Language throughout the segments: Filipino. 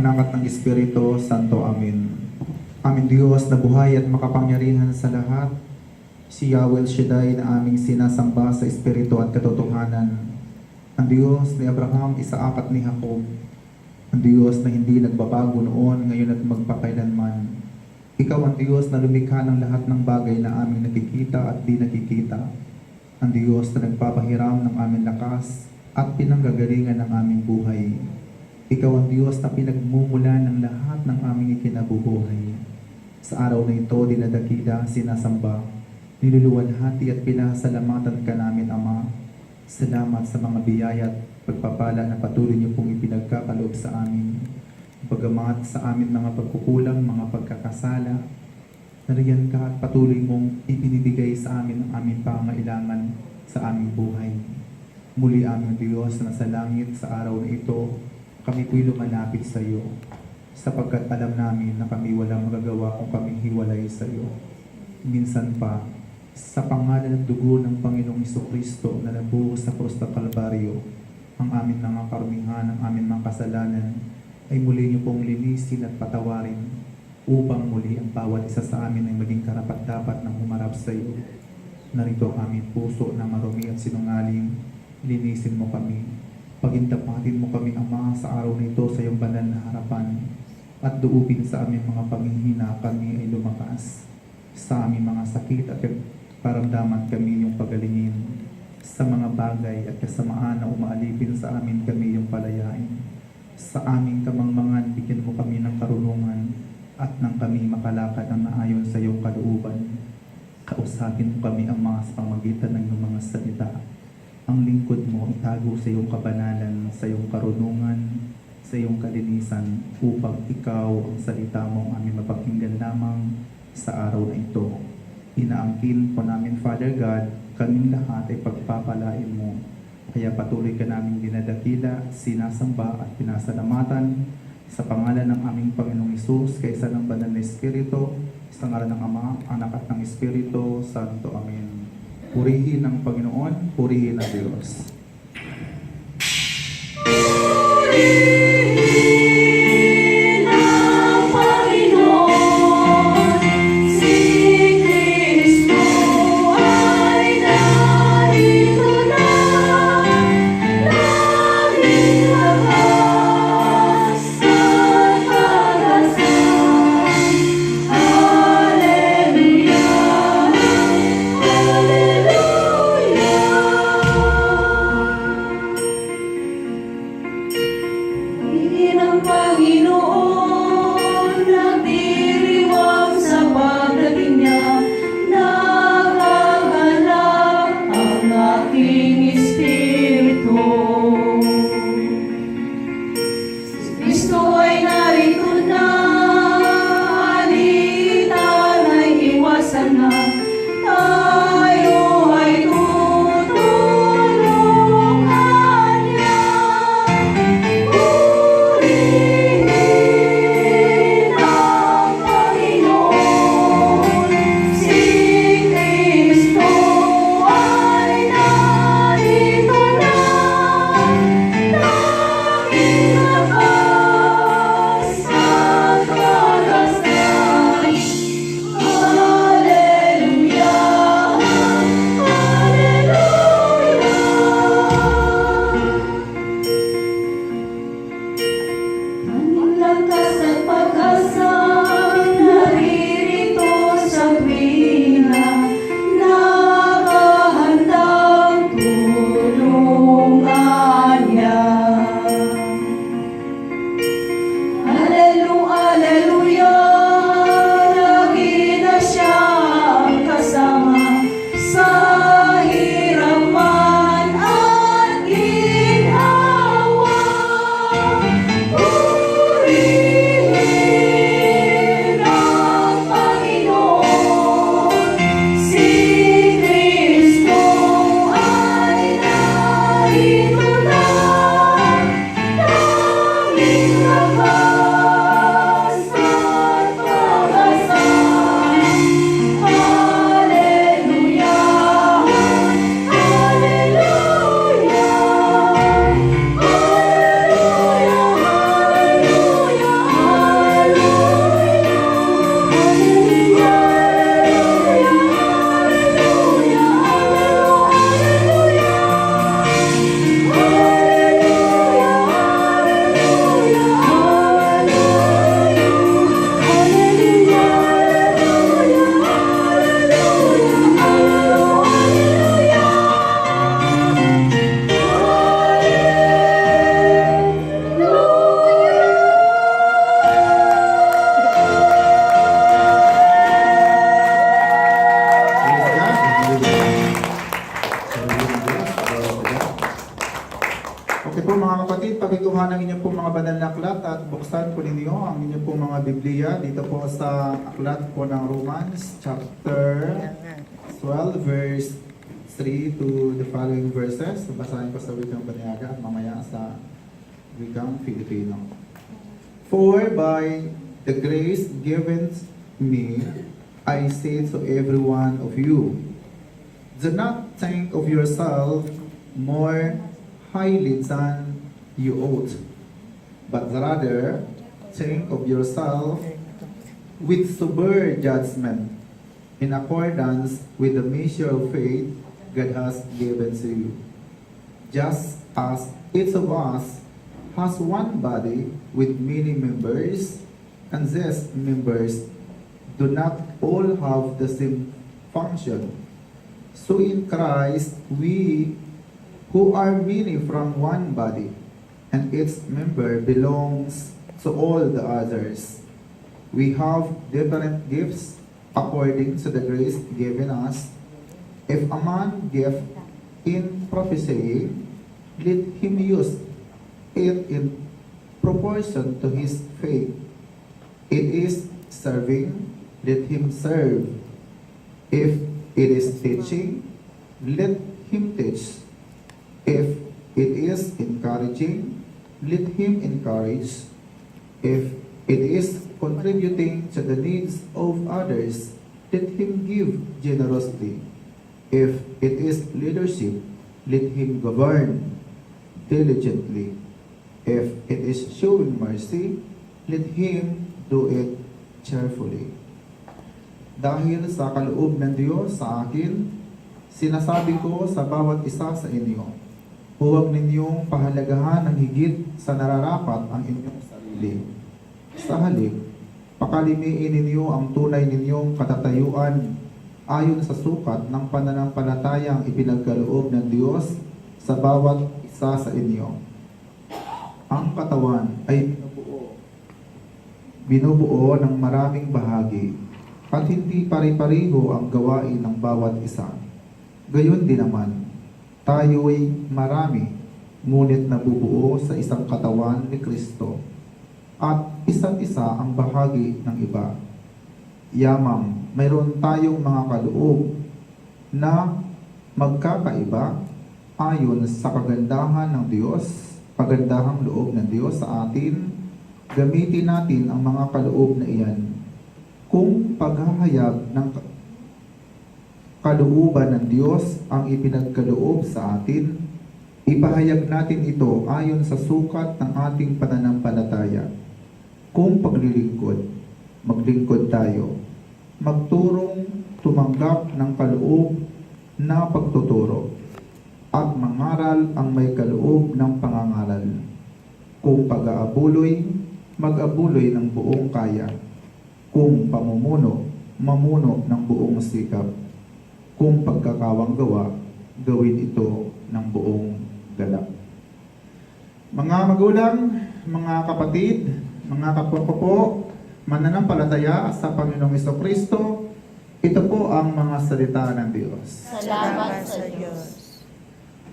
Anak at ng Espiritu Santo. Amen. Amin Diyos na buhay at makapangyarihan sa lahat, si Yahweh Shaddai na aming sinasamba sa Espiritu at katotohanan. Ang Diyos ni Abraham, Isaac at ni Jacob. Ang Diyos na hindi nagbabago noon, ngayon at magpakailanman. Ikaw ang Diyos na lumikha ng lahat ng bagay na aming nakikita at di nakikita. Ang Diyos na nagpapahiram ng aming lakas at pinanggagalingan ng aming buhay. Ikaw ang Diyos na pinagmumula ng lahat ng aming ikinabubuhay. Sa araw na ito, dinadakila, sinasamba, niluluwalhati at pinasalamatan ka namin, Ama. Salamat sa mga biyaya at pagpapala na patuloy niyo pong ipinagkakaloob sa amin. Bagamat sa amin mga pagkukulang, mga pagkakasala, nariyan ka at patuloy mong ibinibigay sa amin ang aming pangailangan sa aming buhay. Muli aming Diyos na sa langit sa araw na ito, kami po'y lumalapit sa iyo, sapagkat alam namin na kami walang magagawa kung kami hiwalay sa iyo. Minsan pa, sa pangalan at dugo ng Panginoong Jesucristo na nabuhos sa krus ng Kalbaryo, ang aming mga karumihan, ang aming mga kasalanan, ay muli niyo pong linisin at patawarin upang muli ang bawat isa sa amin ay maging karapat-dapat ng humarap sa iyo. Narito ang aming puso na marumi at sinungaling, linisin mo kami. Pagindapatin mo kami, Ama, sa araw nito sa iyong banal na harapan, at duupin sa aming mga panghihina kami ay lumakas. Sa aming mga sakit at paramdaman kami yung pagalingin. Sa mga bagay at kasamaan na umaalipin sa amin kami yung palayain. Sa aming kamangmangan, bigyan mo kami ng karunungan at nang kami makalakad ng naayon sa iyong kalooban. Kausapin mo kami, Ama, sa pamagitan ng iyong mga salita. Ang lingkod mo itago sa iyong kabanalan, sa iyong karunungan, sa iyong kalinisan, upang ikaw ang salita mo ang aming mapakinggan lamang sa araw na ito. Inaangkin po namin, Father God, kaming lahat ay pagpapalain mo. Kaya patuloy ka namin dinadakila, sinasamba at pinasalamatan sa pangalan ng aming Panginoong Hesus, kaysa ng banal na Espiritu, sa ngalan ng Ama, Anak at ng Espiritu Santo. Amen. Purihin ang Panginoon, purihin ang Diyos. Okay po mga kapatid, pakikuha ng inyong pong mga banal na aklat at buksan po ninyo ang inyong pong mga Biblia dito po sa aklat po ng Romans chapter 12 verse 3 to the following verses. Basahin ko sa wikang Banyaga at mamaya sa wikang Filipino. For by the grace given me, I say to every one of you, do not think of yourself more highly than you ought, but rather think of yourself with sober judgment, in accordance with the measure of faith God has given to you. Just as each of us has one body with many members, and these members do not all have the same function, so in Christ we who are many from one body, and each member belongs to all the others. We have different gifts according to the grace given us. If a man gift in prophesying, let him use it in proportion to his faith. It is serving, let him serve. If it is teaching, let him teach. If it is encouraging, let him encourage. If it is contributing to the needs of others, let him give generously. If it is leadership, let him govern diligently. If it is showing mercy, let him do it cheerfully. Dahil sa kaloob ng Diyos sa akin, sinasabi ko sa bawat isa sa inyo, huwag ninyong pahalagahan ng higit sa nararapat ang inyong sarili. Sa halip, pakalimiin ninyo ang tunay ninyong katatayuan ayon sa sukat ng pananampalatayang ipinagkaloob ng Diyos sa bawat isa sa inyo. Ang katawan ay binubuo ng maraming bahagi at hindi pare-pareho ang gawain ng bawat isa. Gayon din naman, tayo'y marami, ngunit nabubuo sa isang katawan ni Kristo, at isa't isa ang bahagi ng iba. Yamang mayroon tayong mga kaloob na magkakaiba ayon sa kagandahan ng Diyos, kagandahang loob ng Diyos sa atin. Gamitin natin ang mga kaloob na iyan kung paghahayag ng kalooban ng Diyos ang ipinagkaloob sa atin. Ipahayag natin ito ayon sa sukat ng ating pananampalataya. Kung paglilingkod, maglingkod tayo. Magturong tumanggap ng kaloob na pagtuturo. At mangaral ang may kaloob ng pangangaral. Kung pag-aabuloy, mag-abuloy ng buong kaya. Kung pamumuno, mamuno ng buong sikap. Kung pagkakawang gawa, gawin ito ng buong galak. Mga magulang, mga kapatid, mga kapwa ko po, mananampalataya sa Panginoong Jesucristo, ito po ang mga salita ng Diyos. Salamat sa Diyos.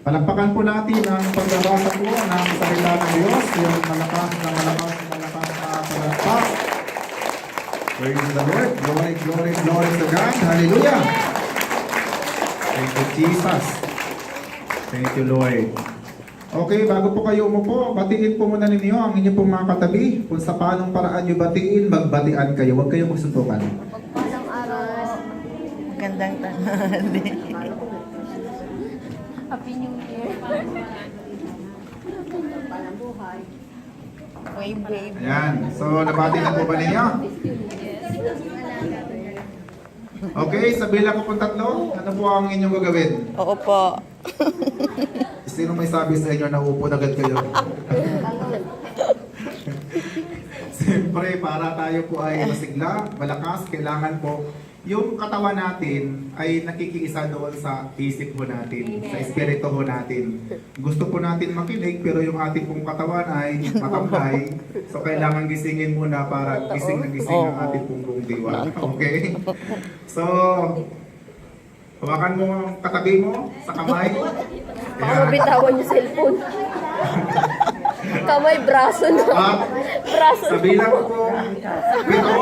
Palakpakan po natin ang pagbabasa po ng salita ng Diyos, yung malakas na palakpak. Praise the Lord. Glory, glory, glory to God. Hallelujah. Thank you, Jesus. Thank you, Lord. Okay, bago po kayo umupo, batiin po muna ninyo ang inyong pong mga katabi. Kung sa paanong paraan nyo batiin, magbatian kayo. Huwag kayong magsuntukan. Pagpalang araw. Magandang tanghali. Happy New Year. Wave, wave. Ayan. So, nabati na po ba ninyo? Okay, sa bilang ko pong tatlo, ano po ang inyong gagawin? Oo po. Sino may sabi sa inyo na upo agad kayo? Siyempre, para tayo po ay masigla, malakas, kailangan po yung katawan natin ay nakikiisa doon sa isip ho natin, sa espiritu ho natin. Gusto po natin makinig, pero yung ating pong katawan ay matambay. So, kailangan gisingin muna para gising na gising ang ating pong buong diwa. Okay? So, Hawakan mo ang katabi mo sa kamay. Baka mabitawan yung cellphone. Kamay, braso na. At Braso sa bilang ko pito,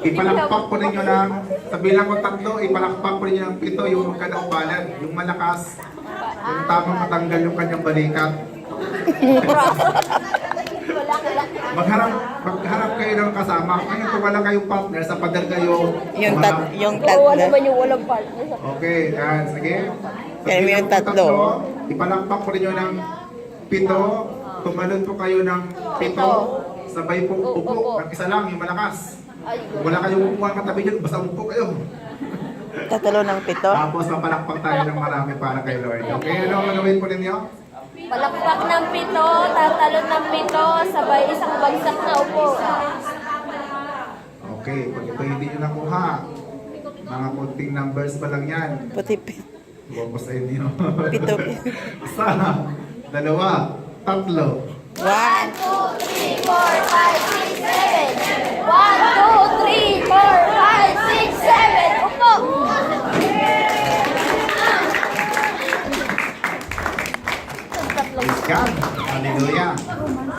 ipalakpak po ninyo ng, sa bilang ko 3, ipalakpak po ninyo ng 7 yung magkadang palad, yung malakas, yung tamang matanggal yung kanyang balikat. Magharap kayo ng kasama. Ngayon kung wala kayong partner, sa pader kayo. Yung Oo, tatlo. naman yung walang partner. Okay, yan. Sige. Sa Kaya bilang yung ko tatlo. 3, ipalakpak po ninyo ng 7, tumalon po kayo ng 7, sabay po upo, ng isa lang, yung malakas. Ay, Kung wala kayong upuan katabi dyan, basta upo kayo. Tatlo ng 7. Tapos mapalakpak tayo ng marami para kay Lord. Okay, ano ang gagawin po ninyo? palakpak ng 7, tatalon ng 7, sabay isang bagsak na upo. Okay, pag ito hindi nyo nakuha, mga konting numbers pa lang yan. Puti. Huwag ko sa inyo. 7. Isa, 2, 3. 1, 2, 3, 4, 5, 6, 7. 1, 2, 3, 4, 5, 6, 7. Upo! Praise God. Hallelujah.